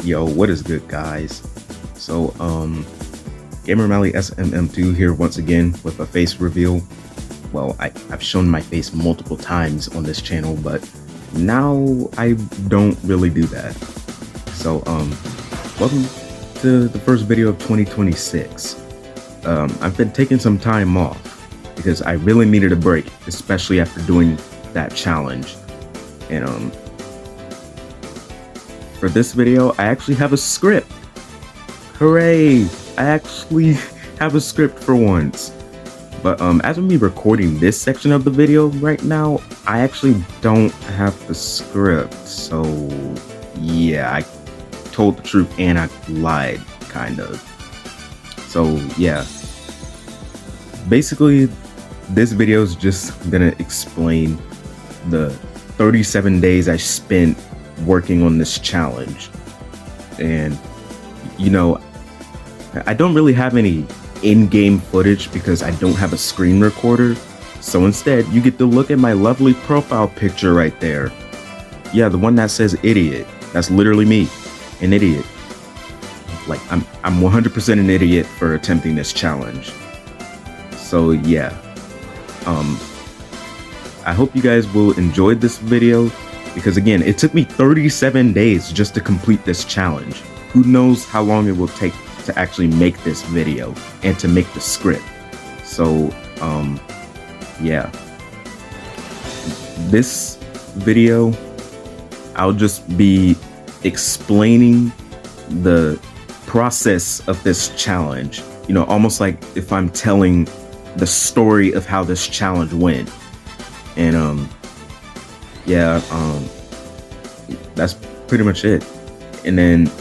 Yo, what is good, guys? So, Gamer Mali SMM2 here once again with a face reveal. Well, I've shown my face multiple times on this channel, but now I don't really do that. So, welcome to the first video of 2026. I've been taking some time off because I really needed a break, especially after doing that challenge. And, for this video, I actually have a script. Hooray! I actually have a script for once. But as of me recording this section of the video right now, I actually don't have the script. So yeah, I told the truth and I lied, kind of. So yeah, basically this video is just gonna explain the 37 days I spent working on this challenge. And you know, I don't really have any in-game footage because I don't have a screen recorder, so instead you get to look at my lovely profile picture right there. Yeah, the one that says idiot. That's literally me, an idiot. Like I'm 100% an idiot for attempting this challenge. So yeah, I hope you guys will enjoy this video, because again, it took me 37 days just to complete this challenge. Who knows how long it will take to actually make this video and to make the script. So yeah, this video I'll just be explaining the process of this challenge, you know, almost like if I'm telling the story of how this challenge went. And yeah, that's pretty much it. And then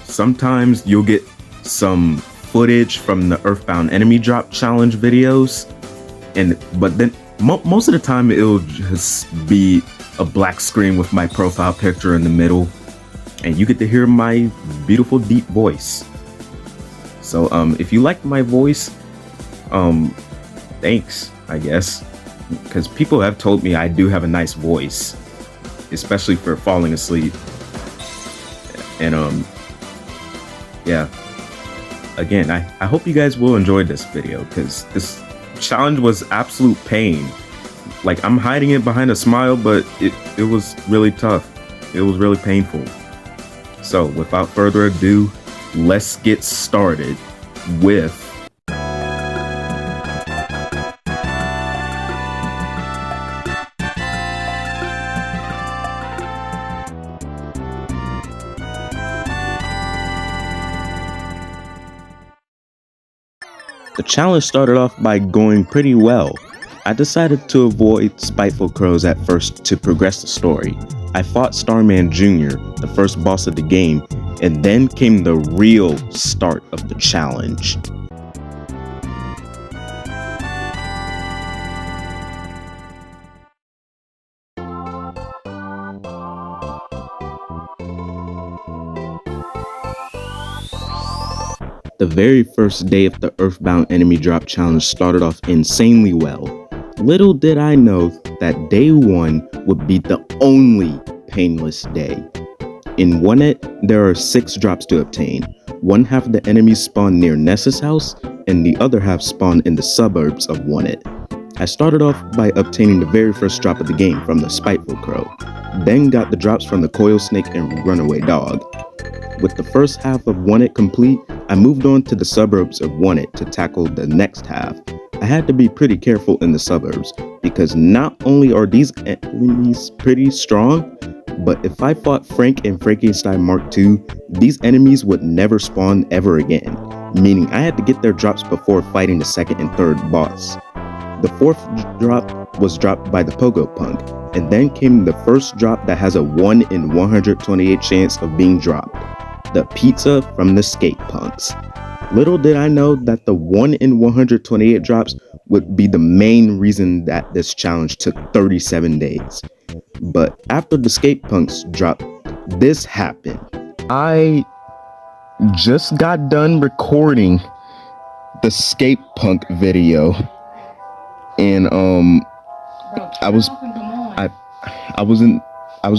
sometimes you'll get some footage from the EarthBound enemy drop challenge videos, but then most of the time it'll just be a black screen with my profile picture in the middle, and you get to hear my beautiful deep voice. So if you like my voice, thanks, I guess, because people have told me I do have a nice voice, especially for falling asleep. And yeah, again, I hope you guys will enjoy this video, because this challenge was absolute pain. Like, I'm hiding it behind a smile, but it was really tough. It was really painful. So without further ado, let's get started with the challenge. Started off by going pretty well. I decided to avoid spiteful crows at first to progress the story. I fought Starman Jr., the first boss of the game, and then came the real start of the challenge. The very first day of the EarthBound enemy drop challenge started off insanely well. Little did I know that day one would be the only painless day. In Onett, there are 6 drops to obtain. One half of the enemies spawn near Ness's house, and the other half spawn in the suburbs of Onett. I started off by obtaining the very first drop of the game from the Spiteful Crow, then got the drops from the Coil Snake and Runaway Dog. With the first half of Onett complete, I moved on to the suburbs of Onett to tackle the next half. I had to be pretty careful in the suburbs, because not only are these enemies pretty strong, but if I fought Frank and Frankenstein Mark II, these enemies would never spawn ever again, meaning I had to get their drops before fighting the second and third boss. The fourth drop was dropped by the Pogo Punk, and then came the first drop that has a 1 in 128 chance of being dropped. The pizza from the Skate Punks. Little did I know that the 1 in 128 drops would be the main reason that this challenge took 37 days. But after the Skate Punks dropped, this happened. I just got done recording the Skate Punk video, and I was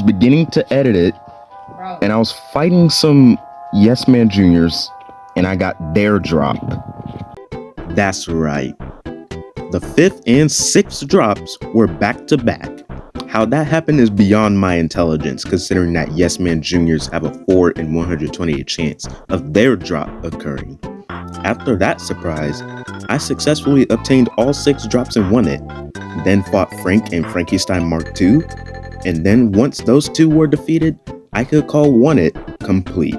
beginning to edit it, and I was fighting some Yes Man Juniors, and I got their drop. That's right. The 5th and 6th drops were back to back. How that happened is beyond my intelligence, considering that Yes Man Juniors have a 4 in 128 chance of their drop occurring. After that surprise, I successfully obtained all 6 drops in Onett, then fought Frank and Frankenstein Mark II, and then once those two were defeated, I could call Onett complete.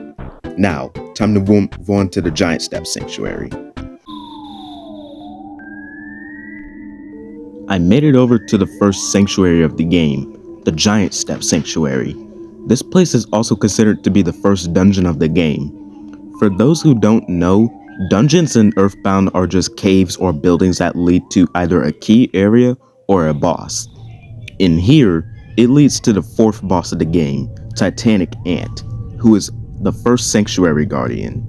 Now, time to move on to the Giant Step Sanctuary. I made it over to the first sanctuary of the game, the Giant Step Sanctuary. This place is also considered to be the first dungeon of the game. For those who don't know, dungeons in EarthBound are just caves or buildings that lead to either a key area or a boss. In here, it leads to the 4th boss of the game, Titanic Ant, who is the first sanctuary guardian.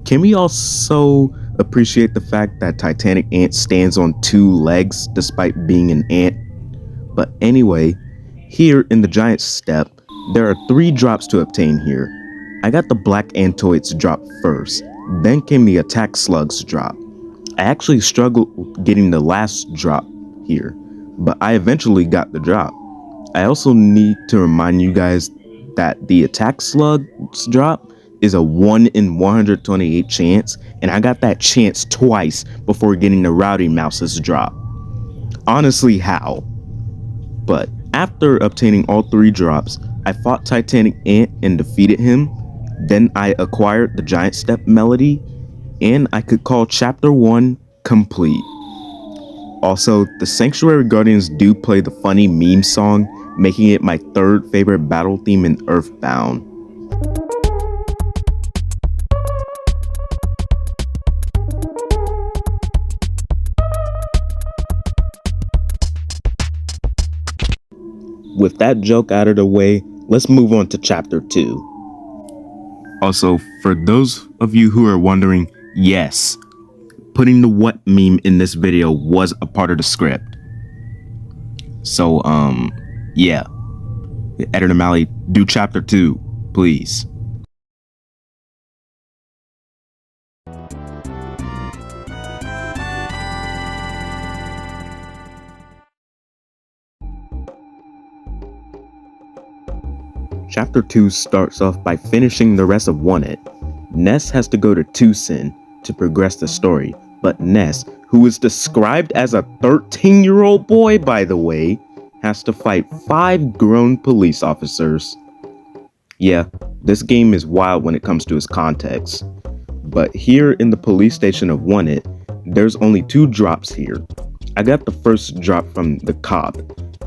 Can we also appreciate the fact that Titanic Ant stands on 2 legs despite being an ant? But anyway, here in the Giant Step, there are 3 drops to obtain here. I got the Black Antoids drop first, then came the Attack Slugs drop. I actually struggled getting the last drop here, but I eventually got the drop. I also need to remind you guys that the Attack Slugs drop is a 1 in 128 chance, and I got that chance twice before getting the Rowdy Mouse's drop. Honestly, how? But after obtaining all 3 drops, I fought Titanic Ant and defeated him. Then I acquired the Giant Step melody, and I could call Chapter 1 complete. Also, the Sanctuary Guardians do play the funny meme song, making it my 3rd favorite battle theme in EarthBound. With that joke out of the way, let's move on to Chapter 2. Also, for those of you who are wondering, yes, putting the what meme in this video was a part of the script. So, yeah. Editor Mali, do Chapter 2, please. Chapter 2 starts off by finishing the rest of Onett. Ness has to go to Twoson to progress the story, but Ness, who is described as a 13-year-old boy by the way, has to fight 5 grown police officers. Yeah, this game is wild when it comes to its context. But here in the police station of Onett, there's only 2 drops here. I got the first drop from the cop,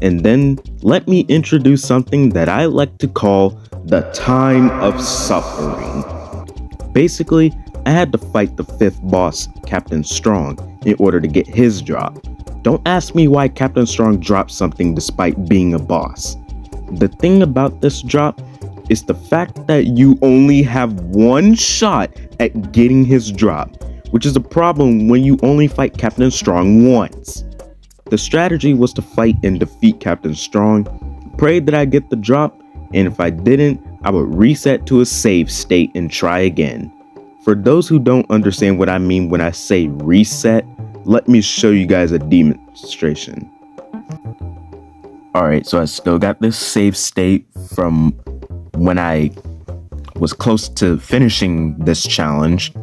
and then let me introduce something that I like to call the time of suffering. Basically, I had to fight the 5th boss, Captain Strong, in order to get his drop. Don't ask me why Captain Strong dropped something despite being a boss. The thing about this drop is the fact that you only have 1 shot at getting his drop, which is a problem when you only fight Captain Strong once. The strategy was to fight and defeat Captain Strong, pray that I get the drop, and if I didn't, I would reset to a save state and try again. For those who don't understand what I mean when I say reset, let me show you guys a demonstration. Alright, so I still got this save state from when I was close to finishing this challenge.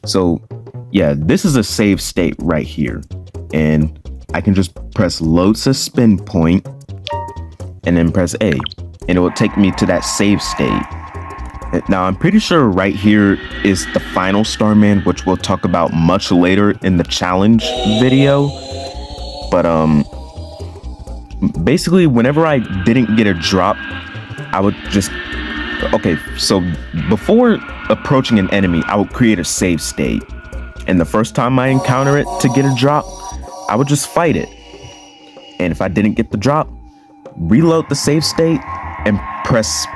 So yeah, this is a save state right here, and I can just press load suspend point and then press A, and it will take me to that save state. Now I'm pretty sure right here is the final Starman, which we'll talk about much later in the challenge video. But basically whenever I didn't get a drop, I would just, okay, so before approaching an enemy, I would create a save state, and the first time I encounter it to get a drop, I would just fight it. And if I didn't get the drop, reload the save state and press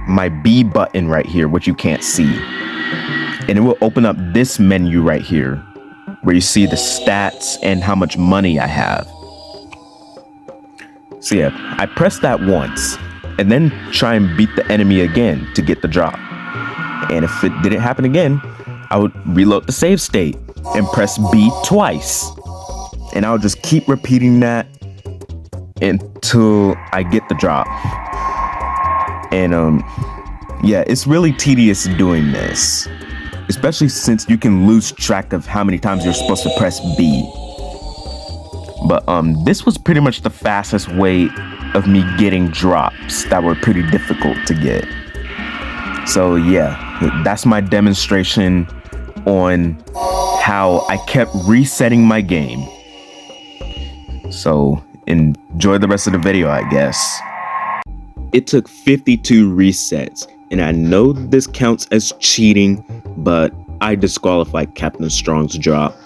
my B button right here, which you can't see. And it will open up this menu right here, where you see the stats and how much money I have. So yeah, I pressed that once. and then try and beat the enemy again to get the drop. And if it didn't happen again, I would reload the save state and press B twice. And I would just keep repeating that until I get the drop. And yeah, it's really tedious doing this, especially since you can lose track of how many times you're supposed to press B. But this was pretty much the fastest way of me getting drops that were pretty difficult to get. So yeah, that's my demonstration on how I kept resetting my game. So enjoy the rest of the video, I guess. It took 52 resets, and I know this counts as cheating, but I disqualified Captain Strong's drop.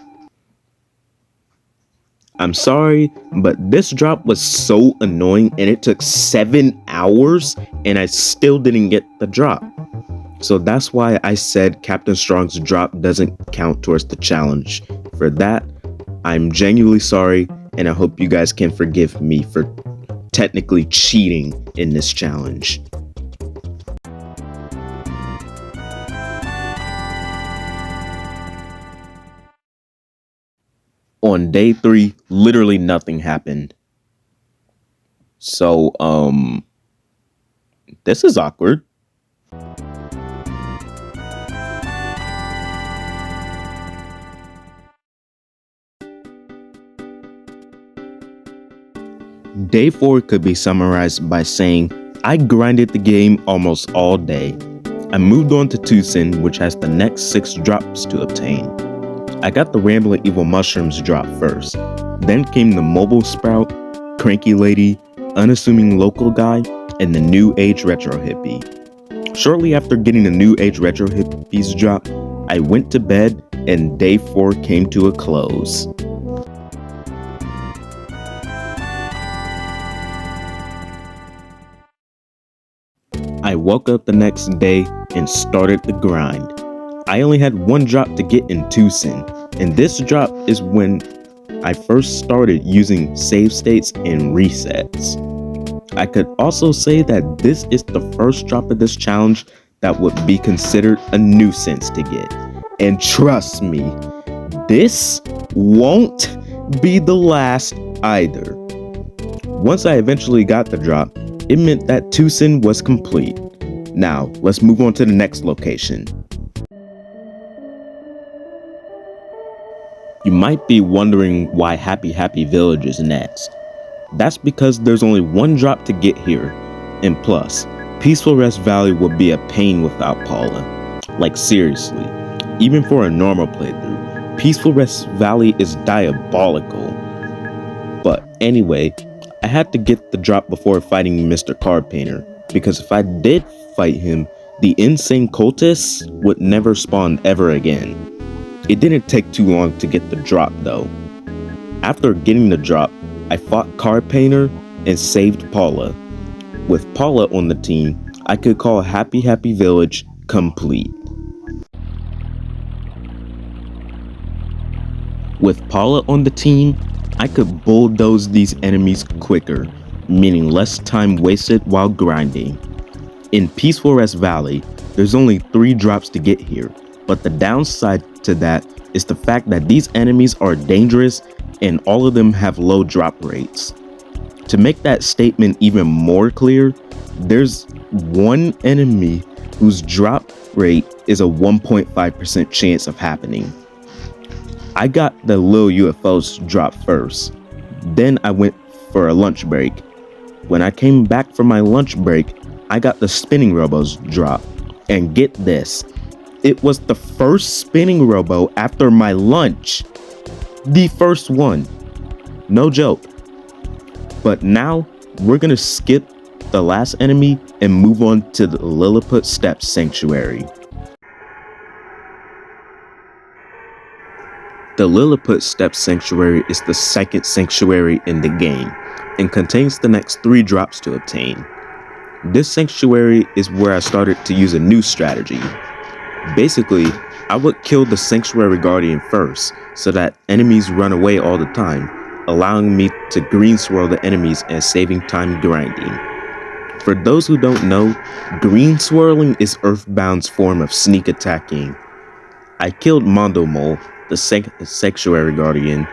I'm sorry, but this drop was so annoying, and it took 7 hours, and I still didn't get the drop. So that's why I said Captain Strong's drop doesn't count towards the challenge. For that, I'm genuinely sorry, and I hope you guys can forgive me for technically cheating in this challenge. On day 3, literally nothing happened. So, this is awkward. Day 4 could be summarized by saying, I grinded the game almost all day. I moved on to Twoson, which has the next 6 drops to obtain. I got the Rambling Evil Mushrooms drop first. Then came the Mobile Sprout, Cranky Lady, Unassuming Local Guy, and the New Age Retro Hippie. Shortly after getting the New Age Retro Hippies drop, I went to bed and day 4 came to a close. I woke up the next day and started the grind. I only had 1 drop to get in Twoson, and this drop is when I first started using save states and resets. I could also say that this is the first drop of this challenge that would be considered a nuisance to get. And trust me, this won't be the last either. Once I eventually got the drop, it meant that Twoson was complete. Now, let's move on to the next location. You might be wondering why Happy Happy Village is next. That's because there's only 1 drop to get here, and plus, Peaceful Rest Valley would be a pain without Paula. Like seriously, even for a normal playthrough, Peaceful Rest Valley is diabolical. But anyway, I had to get the drop before fighting Mr. Card Painter, because if I did fight him, the insane cultists would never spawn ever again. It didn't take too long to get the drop though. After getting the drop, I fought Card Painter and saved Paula. With Paula on the team, I could call Happy Happy Village complete. With Paula on the team, I could bulldoze these enemies quicker, meaning less time wasted while grinding. In Peaceful Rest Valley, there's only 3 drops to get here, but the downside to that is the fact that these enemies are dangerous and all of them have low drop rates. To make that statement even more clear, there's 1 enemy whose drop rate is a 1.5% chance of happening. I got the Lil UFOs drop first. Then I went for a lunch break. When I came back from my lunch break, I got the Spinning Robos drop. And get this, it was the first Spinning Robo after my lunch. The first one. No joke. But now, we're gonna skip the last enemy and move on to the Lilliput Steps Sanctuary. The Lilliput Steps Sanctuary is the second sanctuary in the game and contains the next 3 drops to obtain. This sanctuary is where I started to use a new strategy. Basically, I would kill the Sanctuary Guardian first so that enemies run away all the time, allowing me to green swirl the enemies and saving time grinding. For those who don't know, green swirling is EarthBound's form of sneak attacking. I killed Mondomole, the Sanctuary Guardian,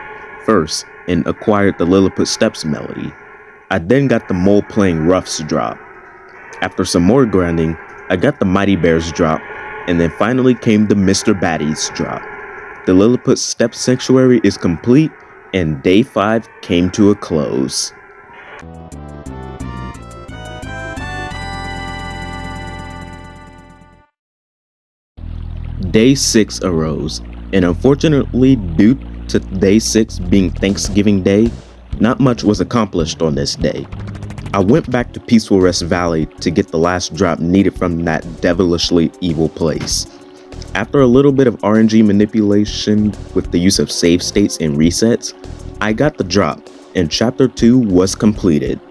first and acquired the Lilliput Steps melody. I then got the Mole playing Roughs drop. After some more grinding, I got the Mighty Bears drop, and then finally came the Mr. Baddies drop. The Lilliput Steps Sanctuary is complete, and day 5 came to a close. Day 6 arose, and unfortunately, due to day 6 being Thanksgiving Day, not much was accomplished on this day. I went back to Peaceful Rest Valley to get the last drop needed from that devilishly evil place. After a little bit of RNG manipulation with the use of save states and resets, I got the drop, and Chapter 2 was completed.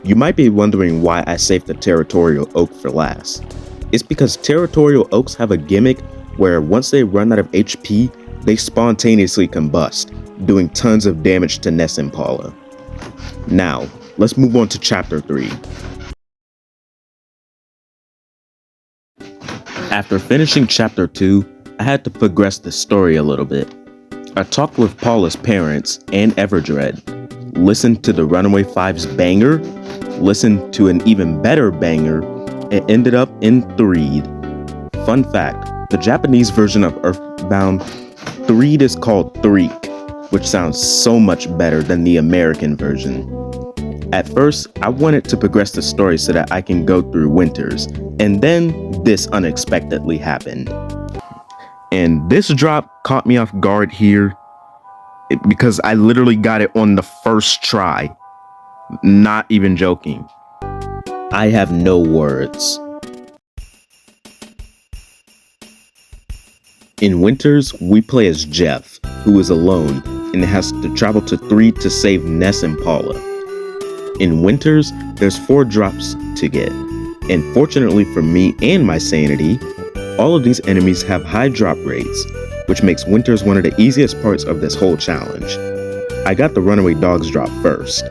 You might be wondering why I saved the Territorial Oak for last. It's because Territorial Oaks have a gimmick where once they run out of HP, they spontaneously combust, doing tons of damage to Ness Impala. Now, let's move on to Chapter 3. After finishing Chapter 2, I had to progress the story a little bit. I talked with Paula's parents and Everdread, listened to the Runaway 5's banger, listened to an even better banger, and ended up in Threed. Fun fact, the Japanese version of EarthBound, Threed is called Threek, which sounds so much better than the American version. At first, I wanted to progress the story so that I can go through Winters, and then this unexpectedly happened. And this drop caught me off guard here because I literally got it on the first try. Not even joking. I have no words. In Winters, we play as Jeff, who is alone and has to travel to Threed to save Ness Impala. In Winters, there's 4 drops to get, and fortunately for me and my sanity, all of these enemies have high drop rates, which makes Winters one of the easiest parts of this whole challenge. I got the Runaway Dogs drop first.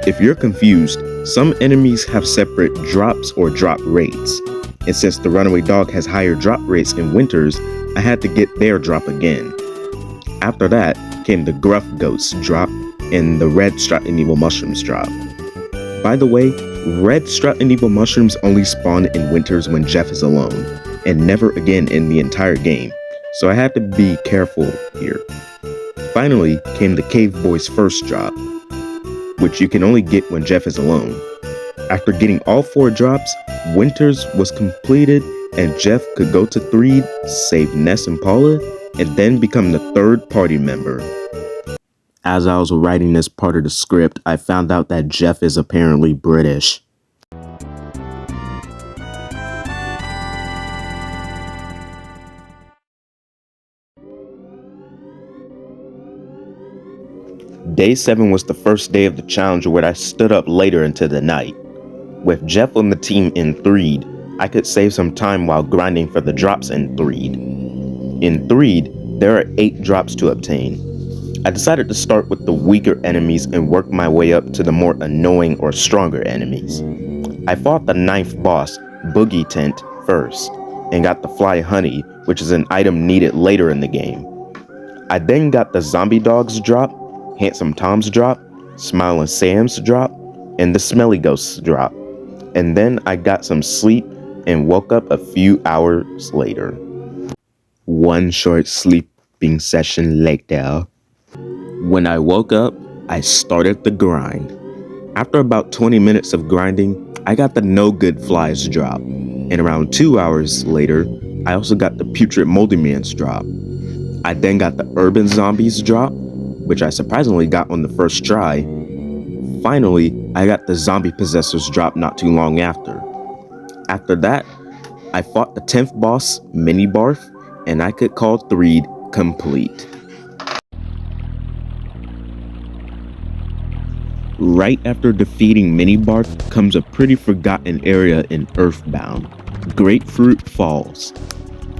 If you're confused, some enemies have separate drops or drop rates, and since the Runaway Dog has higher drop rates in Winters, I had to get their drop again. After that came the Gruff Goats drop and the Red Strut and Evil Mushrooms drop. By the way, Red Strut and Evil Mushrooms only spawn in Winters when Jeff is alone, and never again in the entire game, so I had to be careful here. Finally came the Cave Boy's first drop, which you can only get when Jeff is alone. After getting all 4 drops, Winters was completed and Jeff could go to Threed, save Ness Impala, and then become the 3rd party member. As I was writing this part of the script, I found out that Jeff is apparently British. Day 7 was the first day of the challenge where I stood up later into the night. With Jeff on the team in Threed, I could save some time while grinding for the drops in Threed. In Threed, there are 8 drops to obtain. I decided to start with the weaker enemies and work my way up to the more annoying or stronger enemies. I fought the 9th boss, Boogie Tent, first, and got the Fly Honey, which is an item needed later in the game. I then got the Zombie Dogs drop, Handsome Tom's drop, Smilin Sam's drop, and the Smelly Ghosts drop. And then I got some sleep and woke up a few hours later. One short sleeping session later. When I woke up, I started the grind. After about 20 minutes of grinding, I got the No Good Flies drop. And around 2 hours later, I also got the Putrid Moldy Man's drop. I then got the Urban Zombies drop, which I surprisingly got on the first try. Finally, I got the Zombie Possessors drop not too long after. After that, I fought the 10th boss, Mini Barf, and I could call Threed complete. Right after defeating Mini Barf comes a pretty forgotten area in EarthBound, Grapefruit Falls.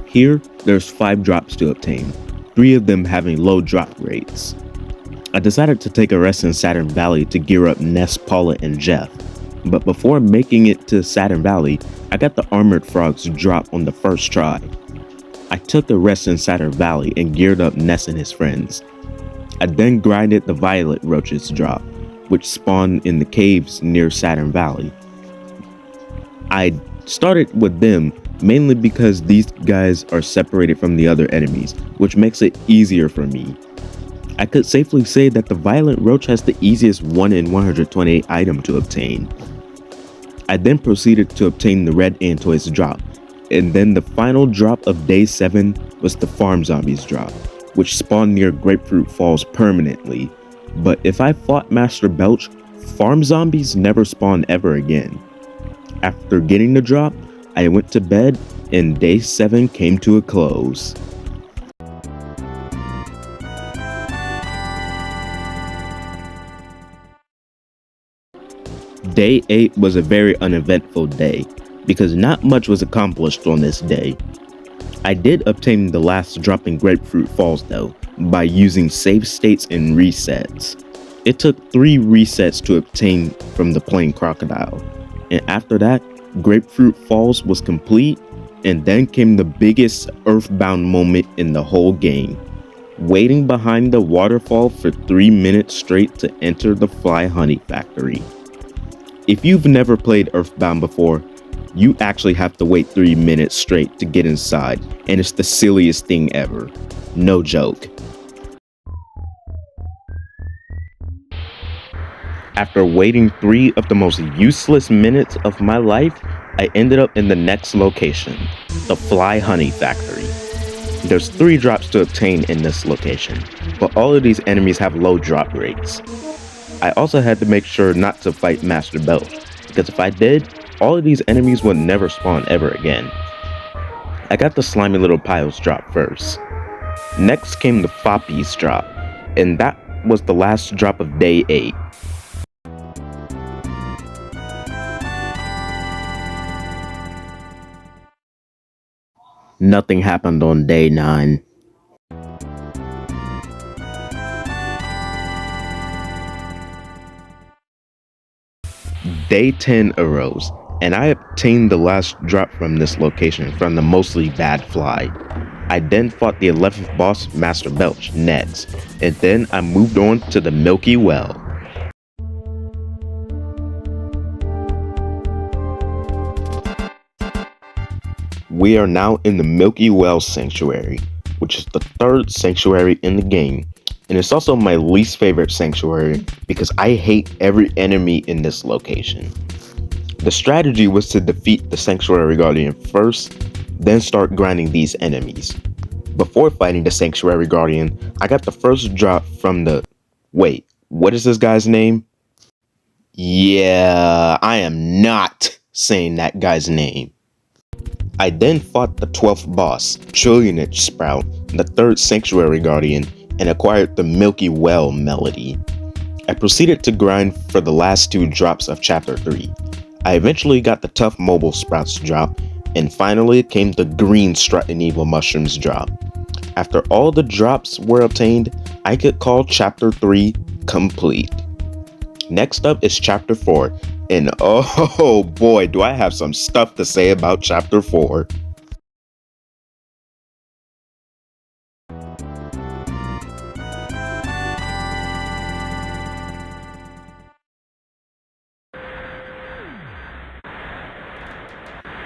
Here, there's 5 drops to obtain, 3 of them having low drop rates. I decided to take a rest in Saturn Valley to gear up Ness, Paula, and Jeff. But before making it to Saturn Valley, I got the Armored Frogs drop on the first try. I took a rest in Saturn Valley and geared up Ness and his friends. I then grinded the Violet Roaches drop, which spawned in the caves near Saturn Valley. I started with them mainly because these guys are separated from the other enemies, which makes it easier for me. I could safely say that the Violet Roach has the easiest 1 in 128 item to obtain. I then proceeded to obtain the Red Antoids drop, and then the final drop of day 7 was the Farm Zombies drop, which spawned near Grapefruit Falls permanently. But if I fought Master Belch, Farm Zombies never spawn ever again. After getting the drop, I went to bed and day 7 came to a close. Day 8 was a very uneventful day, because not much was accomplished on this day. I did obtain the last drop in Grapefruit Falls though, by using save states and resets. It took 3 resets to obtain from the Plain Crocodile, and after that, Grapefruit Falls was complete, and then came the biggest EarthBound moment in the whole game. Waiting behind the waterfall for 3 minutes straight to enter the Fly Honey Factory. If you've never played EarthBound before, you actually have to wait 3 minutes straight to get inside, and it's the silliest thing ever. No joke. After waiting 3 of the most useless minutes of my life, I ended up in the next location, the Fly Honey Factory. There's 3 drops to obtain in this location, but all of these enemies have low drop rates. I also had to make sure not to fight Master Belch, because if I did, all of these enemies would never spawn ever again. I got the Slimy Little Piles drop first. Next came the Foppies drop, and that was the last drop of day 8. Nothing happened on day 9. Day 10 arose, and I obtained the last drop from this location from the mostly bad fly. I then fought the 11th boss, Master Belch, next, and then I moved on to the Milky Well. We are now in the Milky Well Sanctuary, which is the 3rd sanctuary in the game, and it's also my least favorite sanctuary because I hate every enemy in this location. The strategy was to defeat the Sanctuary Guardian first, then start grinding these enemies. Before fighting the Sanctuary Guardian, I got the first drop from the... Wait, what is this guy's name? Yeah, I am not saying that guy's name. I then fought the 12th boss, Trillionage Sprout, the 3rd Sanctuary Guardian, and acquired the Milky Well melody. I proceeded to grind for the last 2 drops of Chapter 3. I eventually got the Tough Mobile Sprouts drop, and finally came the Green Strutting Evil Mushrooms drop. After all the drops were obtained, I could call Chapter 3 complete. Next up is Chapter 4, and oh boy, do I have some stuff to say about Chapter 4.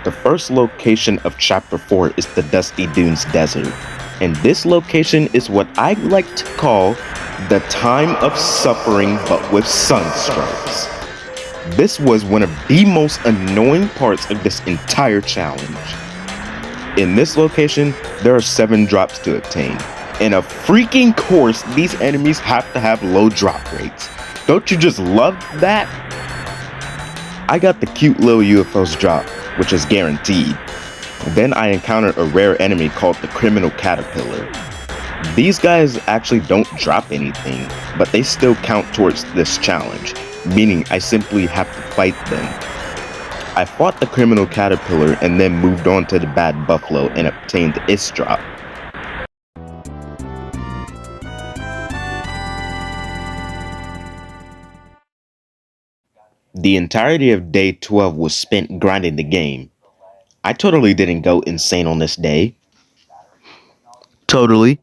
The first location of Chapter 4 is the Dusty Dunes Desert, and this location is what I like to call the time of suffering but with sunstrokes. This was one of the most annoying parts of this entire challenge. In this location, there are 7 drops to obtain, and of freaking course these enemies have to have low drop rates. Don't you just love that? I got the cute little UFOs drop, which is guaranteed. Then I encountered a rare enemy called the Criminal Caterpillar. These guys actually don't drop anything, but they still count towards this challenge, meaning I simply have to fight them. I fought the Criminal Caterpillar and then moved on to the Bad Buffalo and obtained its drop. The entirety of day 12 was spent grinding the game. I totally didn't go insane on this day. Totally.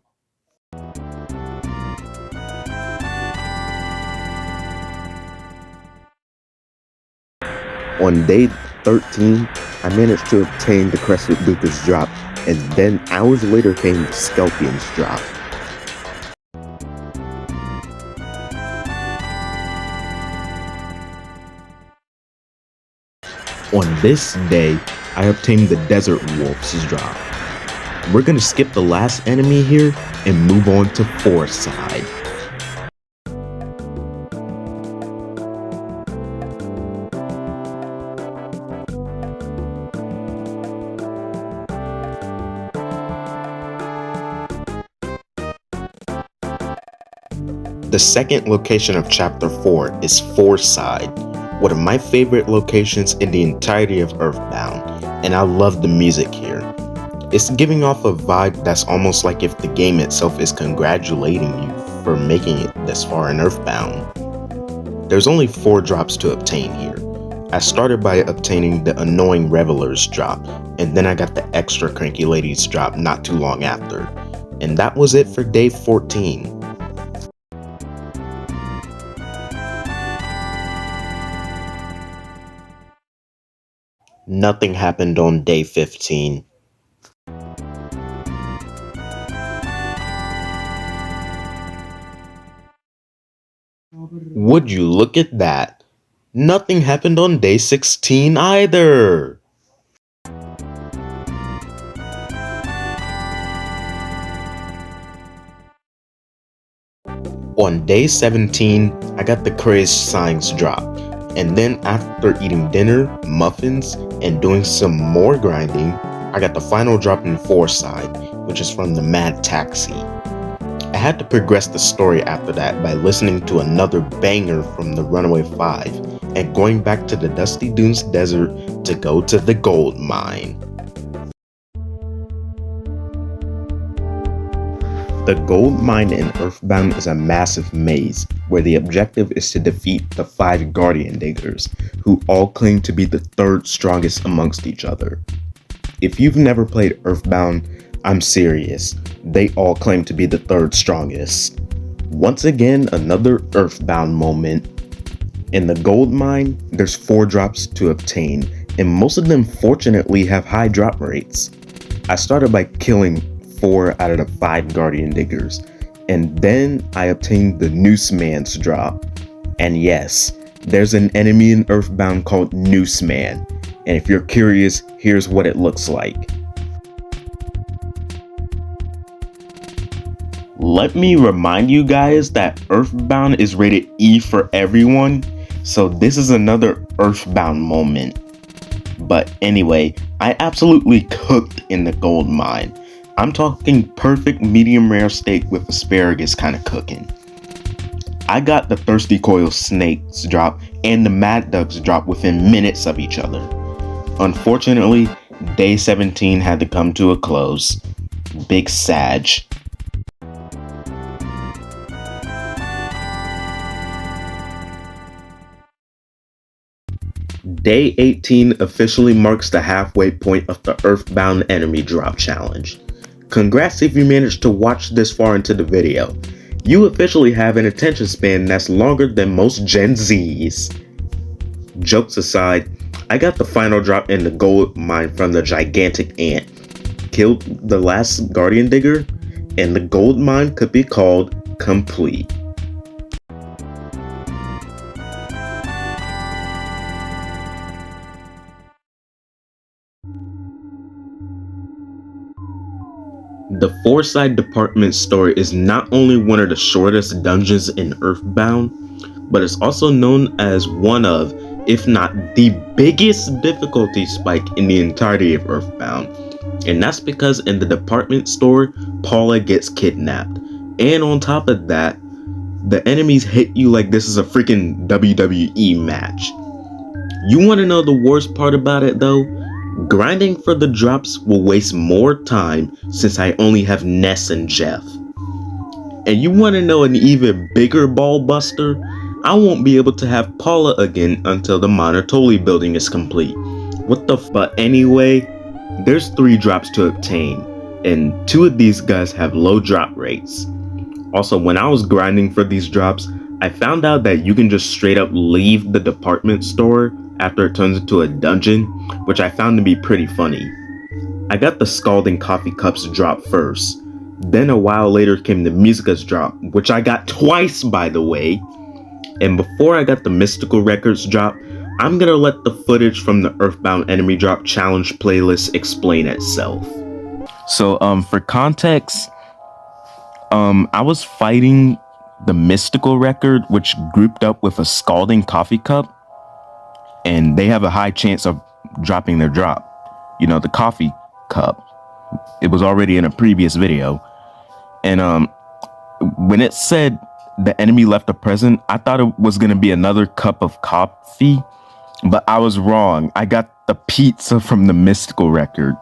On day 13, I managed to obtain the Crested Lucas drop, and then hours later came the Scorpion's drop. On this day, I obtained the Desert Wolf's drop. We're gonna skip the last enemy here and move on to Fourside. The second location of Chapter 4 is Fourside, one of my favorite locations in the entirety of EarthBound, and I love the music here. It's giving off a vibe that's almost like if the game itself is congratulating you for making it this far in EarthBound. There's only 4 drops to obtain here. I started by obtaining the Annoying Revelers drop, and then I got the Extra Cranky Ladies drop not too long after. And that was it for day 14. Nothing happened on day 15. Would you look at that? Nothing happened on day 16 either. On day 17, I got the Crazed Signs drop. And then after eating dinner, muffins, and doing some more grinding, I got the final drop in Fourside, which is from the Mad Taxi. I had to progress the story after that by listening to another banger from the Runaway 5 and going back to the Dusty Dunes Desert to go to the gold mine. The gold mine in EarthBound is a massive maze, where the objective is to defeat the 5 Guardian Diggers, who all claim to be the 3rd strongest amongst each other. If you've never played EarthBound, I'm serious, they all claim to be the 3rd strongest. Once again, another EarthBound moment. In the gold mine, there's 4 drops to obtain, and most of them fortunately have high drop rates. I started by killing 4 out of the 5 Guardian Diggers, and then I obtained the Noose Man's drop. And yes, there's an enemy in EarthBound called Noose Man, and if you're curious, here's what it looks like. Let me remind you guys that EarthBound is rated E for everyone, so this is another EarthBound moment. But anyway, I absolutely cooked in the gold mine. I'm talking perfect medium rare steak with asparagus kind of cooking. I got the Thirsty Coil Snakes drop and the Mad Ducks drop within minutes of each other. Unfortunately, day 17 had to come to a close. Big Sag. Day 18 officially marks the halfway point of the EarthBound Enemy Drop Challenge. Congrats if you managed to watch this far into the video. You officially have an attention span that's longer than most Gen Zs. Jokes aside, I got the final drop in the gold mine from the gigantic ant, killed the last Guardian Digger, and the gold mine could be called complete. The Fourside department store is not only one of the shortest dungeons in EarthBound, but it's also known as one of, if not the biggest difficulty spike in the entirety of EarthBound. And that's because in the department store, Paula gets kidnapped. And on top of that, the enemies hit you like this is a freaking WWE match. You want to know the worst part about it though? Grinding for the drops will waste more time since I only have Ness and Jeff. And you want to know an even bigger ball buster? I won't be able to have Paula again until the Monotoli Building is complete. What the But anyway, there's 3 drops to obtain, and 2 of these guys have low drop rates. Also, when I was grinding for these drops, I found out that you can just straight up leave the department store after it turns into a dungeon, which I found to be pretty funny. I got the Scalding Coffee Cups drop first. Then a while later came the Musica's drop, which I got twice, by the way. And before I got the Mystical Records drop, I'm gonna let the footage from the EarthBound Enemy Drop Challenge playlist explain itself. So, for context, I was fighting the Mystical Record, which grouped up with a Scalding Coffee Cup, and they have a high chance of dropping their drop. You know, the coffee cup. It was already in a previous video. And when it said the enemy left a present, I thought it was going to be another cup of coffee, but I was wrong. I got the pizza from the Mystical Record.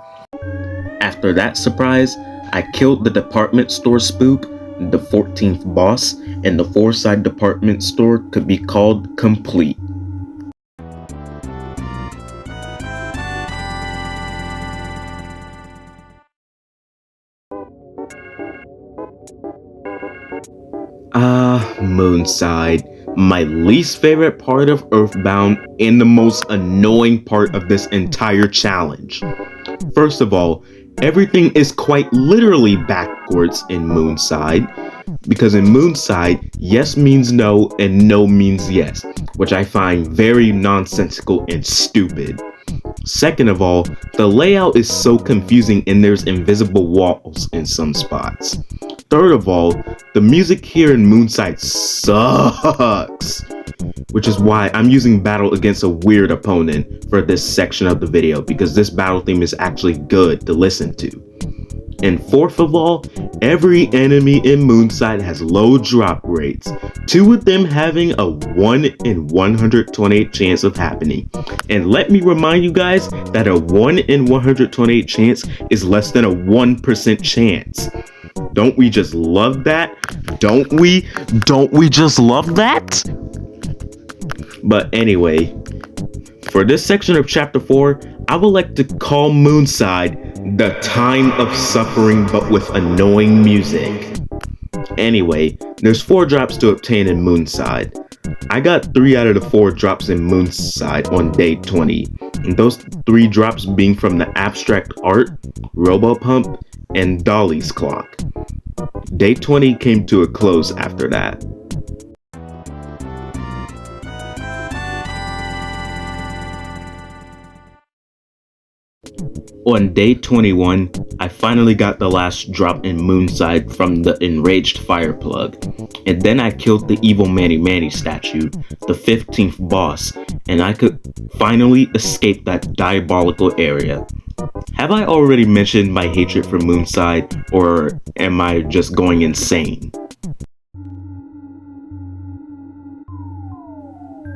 After that surprise, I killed the department store spook, the 14th boss, and the Fourside department store could be called complete. Moonside, my least favorite part of EarthBound and the most annoying part of this entire challenge. First of all, everything is quite literally backwards in Moonside, because in Moonside, yes means no and no means yes, which I find very nonsensical and stupid. Second of all, the layout is so confusing and there's invisible walls in some spots. Third of all, the music here in Moonside sucks, which is why I'm using Battle Against a Weird Opponent for this section of the video, because this battle theme is actually good to listen to. And fourth of all, every enemy in Moonside has low drop rates, 2 of them having a 1 in 128 chance of happening. And let me remind you guys that a 1 in 128 chance is less than a 1% chance. Don't we just love that? Don't we? Don't we just love that? But anyway, for this section of Chapter 4, I would like to call Moonside the time of suffering but with annoying music. Anyway, there's 4 drops to obtain in Moonside. I got 3 out of the 4 drops in Moonside on day 20, and those 3 drops being from the Abstract Art, Robopump, and Dolly's Clock. Day 20 came to a close after that. On day 21, I finally got the last drop in Moonside from the Enraged Fire Plug, and then I killed the evil Manny statue, the 15th boss, and I could finally escape that diabolical area. Have I already mentioned my hatred for Moonside, or am I just going insane?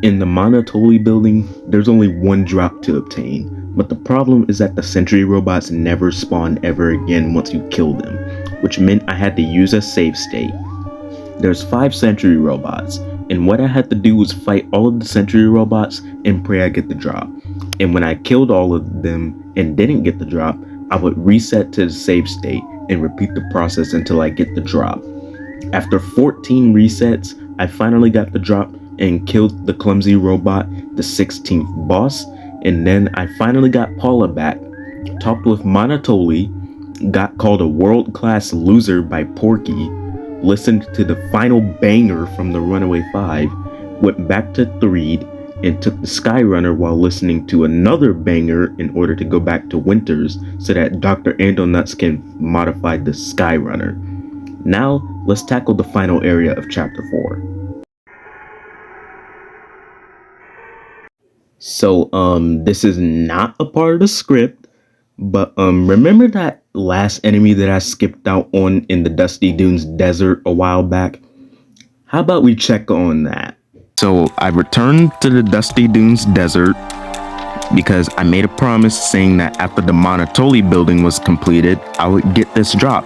In the Monotoli Building, there's only 1 drop to obtain, but the problem is that the sentry robots never spawn ever again once you kill them, which meant I had to use a save state. There's 5 sentry robots, and what I had to do was fight all of the sentry robots and pray I get the drop. And when I killed all of them and didn't get the drop, I would reset to the save state and repeat the process until I get the drop. After 14 resets, I finally got the drop and killed the clumsy robot, the 16th boss, and then I finally got Paula back, talked with Monotoli, got called a world-class loser by Porky, listened to the final banger from the Runaway 5, went back to Threed, and took the Skyrunner while listening to another banger in order to go back to Winters so that Dr. Andonuts can modify the Skyrunner. Now, let's tackle the final area of Chapter 4. So, this is not a part of the script, but, remember that last enemy that I skipped out on in the Dusty Dunes desert a while back? How about we check on that? So, I returned to the Dusty Dunes desert because I made a promise saying that after the Monotoli Building was completed, I would get this drop.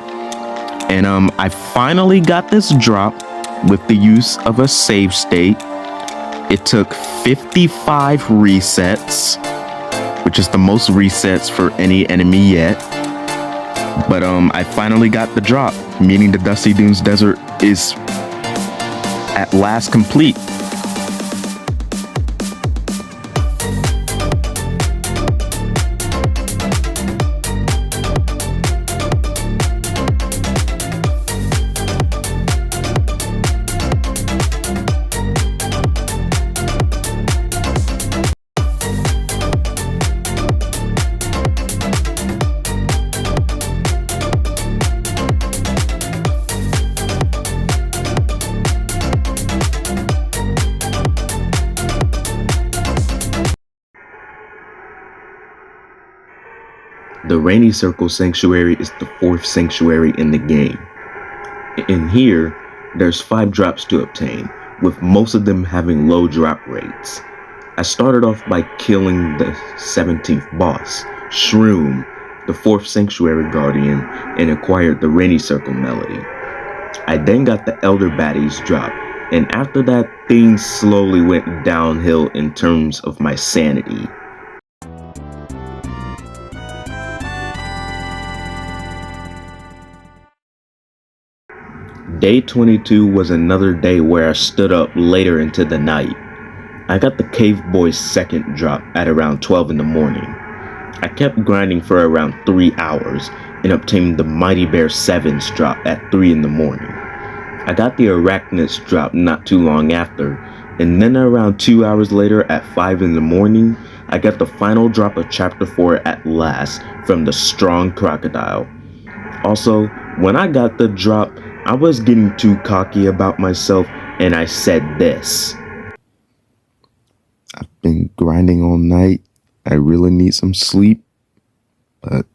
And, I finally got this drop with the use of a save state It took 55 resets, which is the most resets for any enemy yet. But I finally got the drop, meaning the Dusty Dunes Desert is at last complete. The Rainy Circle Sanctuary is the 4th sanctuary in the game. In here, there's 5 drops to obtain, with most of them having low drop rates. I started off by killing the 17th boss, Shroom, the 4th sanctuary guardian, and acquired the Rainy Circle melody. I then got the Elder Baddies drop, and after that, things slowly went downhill in terms of my sanity. Day 22 was another day where I stood up later into the night. I got the Cave Boy's 2nd drop at around 12 in the morning. I kept grinding for around 3 hours and obtained the Mighty Bear 7's drop at 3 in the morning. I got the Arachnid's drop not too long after, and then around 2 hours later at 5 in the morning, I got the final drop of Chapter 4 at last from the Strong Crocodile. Also, when I got the drop, I was getting too cocky about myself, and I said this. I've been grinding all night. I really need some sleep, but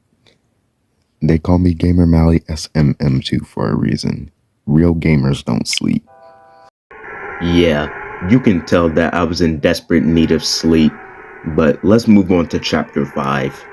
they call me Gamer Mali SMM2 for a reason. Real gamers don't sleep. Yeah, you can tell that I was in desperate need of sleep, but let's move on to Chapter 5.